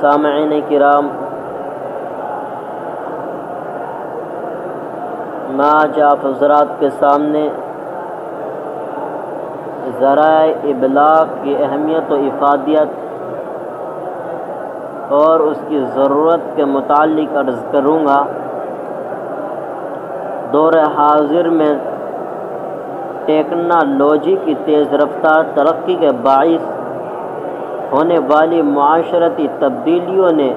سامعین کرام، میں آج آپ حضرات کے سامنے ذرائع ابلاغ کی اہمیت و افادیت اور اس کی ضرورت کے متعلق عرض کروں گا۔ دور حاضر میں ٹیکنالوجی کی تیز رفتار ترقی کے باعث ہونے والی معاشرتی تبدیلیوں نے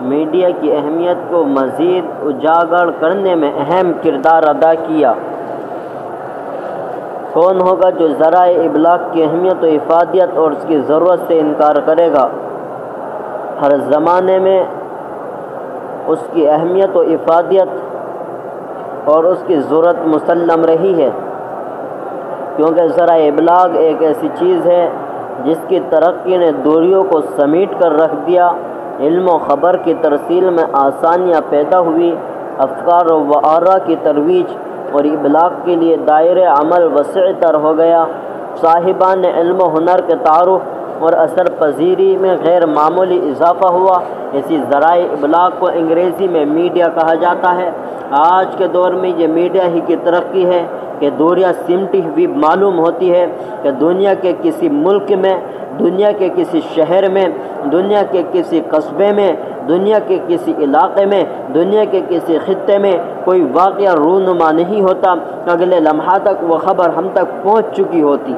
میڈیا کی اہمیت کو مزید اجاگر کرنے میں اہم کردار ادا کیا۔ کون ہوگا جو ذرائع ابلاغ کی اہمیت و افادیت اور اس کی ضرورت سے انکار کرے گا؟ ہر زمانے میں اس کی اہمیت و افادیت اور اس کی ضرورت مسلم رہی ہے، کیونکہ ذرائع ابلاغ ایک ایسی چیز ہے جس کی ترقی نے دوریوں کو سمیٹ کر رکھ دیا۔ علم و خبر کی ترسیل میں آسانیاں پیدا ہوئی، افکار و آراء کی ترویج اور ابلاغ کے لیے دائرۂ عمل وسیع تر ہو گیا۔ صاحبان علم و ہنر کے تعارف اور اثر پذیری میں غیر معمولی اضافہ ہوا۔ اسی ذرائع ابلاغ کو انگریزی میں میڈیا کہا جاتا ہے۔ آج کے دور میں یہ میڈیا ہی کی ترقی ہے کہ دوریاں سمٹی ہوئی معلوم ہوتی ہے کہ دنیا کے کسی ملک میں، دنیا کے کسی شہر میں، دنیا کے کسی قصبے میں، دنیا کے کسی علاقے میں، دنیا کے کسی خطے میں کوئی واقعہ رونما نہیں ہوتا، اگلے لمحہ تک وہ خبر ہم تک پہنچ چکی ہوتی۔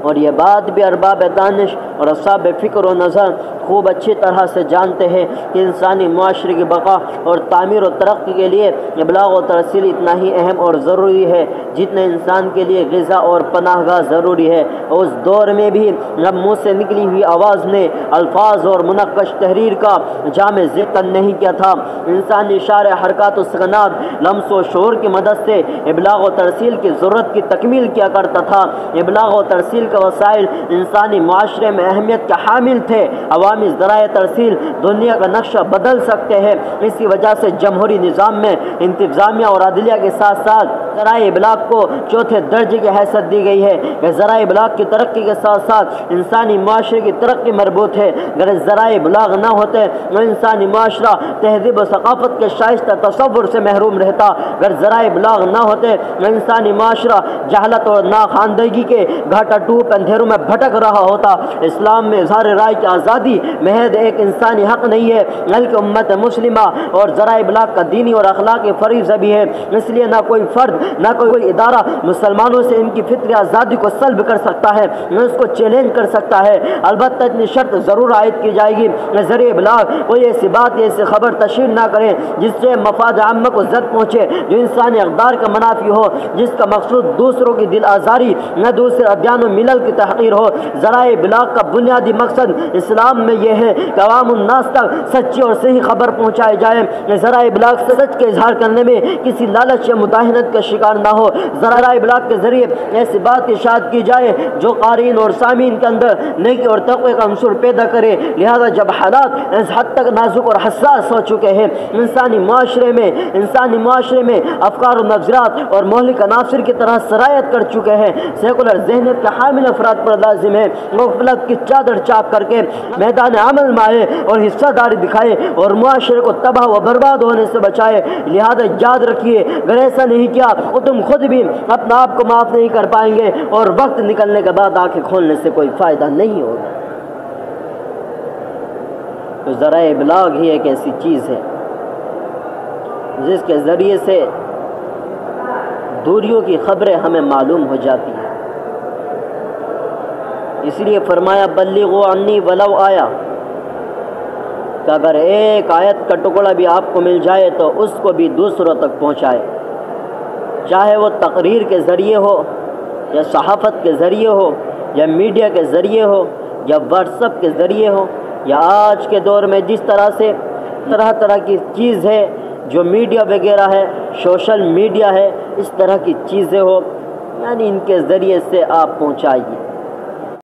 اور یہ بات بھی ارباب دانش اور اصحاب فکر و نظر خوب اچھی طرح سے جانتے ہیں کہ انسانی معاشرے کی بقا اور تعمیر و ترقی کے لیے ابلاغ و ترسیل اتنا ہی اہم اور ضروری ہے جتنا انسان کے لیے غذا اور پناہ گاہ ضروری ہے۔ اس دور میں بھی جب منہ سے نکلی ہوئی آواز نے الفاظ اور منقش تحریر کا جامع ذکر نہیں کیا تھا، انسانی اشارے، حرکات و سکنات، لمس و شعور کی مدد سے ابلاغ و ترسیل کی ضرورت کی تکمیل کیا کرتا تھا۔ ابلاغ و ترسیل کے وسائل انسانی معاشرے میں اہمیت کے حامل تھے۔ عوامی ذرائع ترسیل دنیا کا نقشہ بدل سکتے ہیں۔ اسی وجہ سے جمہوری نظام میں انتظامیہ اور عدلیہ کے ساتھ ساتھ ذرائع ابلاغ کو چوتھے درجے کی حیثیت دی گئی ہے۔ کہ ذرائع ابلاغ کی ترقی کے ساتھ ساتھ انسانی معاشرے کی ترقی مربوط ہے۔ اگر ذرائع ابلاغ نہ ہوتے تو انسانی معاشرہ تہذیب و ثقافت کے شائستہ تصور سے محروم رہتا۔ اگر ذرائع ابلاغ نہ ہوتے تو انسانی معاشرہ جہالت اور ناخواندگی کے گھاٹا ٹوپ اندھیروں میں بھٹک رہا ہوتا۔ اسلام میں اظہار رائے کی آزادی محض ایک انسانی حق نہیں ہے بلکہ امت مسلمہ اور ذرائع ابلاغ کا دینی اور اخلاقی فریضہ بھی ہے۔ اس لیے نہ کوئی فرد نہ کوئی ادارہ مسلمانوں سے ان کی فطری آزادی کو سلب کر سکتا ہے، نہ اس کو چیلنج کر سکتا ہے۔ البتہ اتنی شرط ضرور عائد کی جائے گی کہ ذریعہ ابلاغ کوئی ایسی بات یا ایسی خبر تشہیر نہ کریں جس سے مفاد عامہ کو زد پہنچے، جو انسانی اقدار کا منافی ہو، جس کا مقصود دوسروں کی دل آزاری نہ دوسرے ادیان و ملل کی تحقیر ہو۔ ذرائع ابلاغ کا بنیادی مقصد اسلام میں یہ ہے کہ عوام الناس تک سچی اور صحیح خبر پہنچائی جائے۔ ذرائع ابلاغ سے سچ کے اظہار کرنے میں کسی لالچ یا مداہنت کا شکار نہ ہو۔ ذرائع ابلاغ کے ذریعے ایسی بات ارشاد کی جائے جو قارئین اور سامعین کے اندر نیکی اور تقوی کا عنصر پیدا کرے۔ لہذا جب حالات اس حد تک نازک اور حساس ہو چکے ہیں، انسانی معاشرے میں افکار و نظریات اور مہلک عناصر کی طرح سرایت کر چکے ہیں، سیکولر ذہنیت کے حامل افراد پر لازم ہے غفلت کی چادر چاک کر کے میدان عمل میں آئے اور حصہ داری دکھائے اور معاشرے کو تباہ و برباد ہونے سے بچائے۔ لہذا یاد رکھیے، اگر ایسا نہیں کیا تو تم خود بھی اپنا آپ کو معاف نہیں کر پائیں گے اور وقت نکلنے کے بعد آنکھیں کھولنے سے کوئی فائدہ نہیں ہوگا۔ تو ذرائع ابلاغ ہی ایک ایسی چیز ہے جس کے ذریعے سے دوریوں کی خبریں ہمیں معلوم ہو جاتی ہیں۔ اس لیے فرمایا بلغوا عنی ولو آیا، کہ اگر ایک آیت کا ٹکڑا بھی آپ کو مل جائے تو اس کو بھی دوسروں تک پہنچائے، چاہے وہ تقریر کے ذریعے ہو یا صحافت کے ذریعے ہو یا میڈیا کے ذریعے ہو یا واٹس ایپ کے ذریعے ہو یا آج کے دور میں جس طرح سے طرح کی چیز ہے جو میڈیا وغیرہ ہے، سوشل میڈیا ہے، اس طرح کی چیزیں ہو، یعنی ان کے ذریعے سے آپ پہنچائیے۔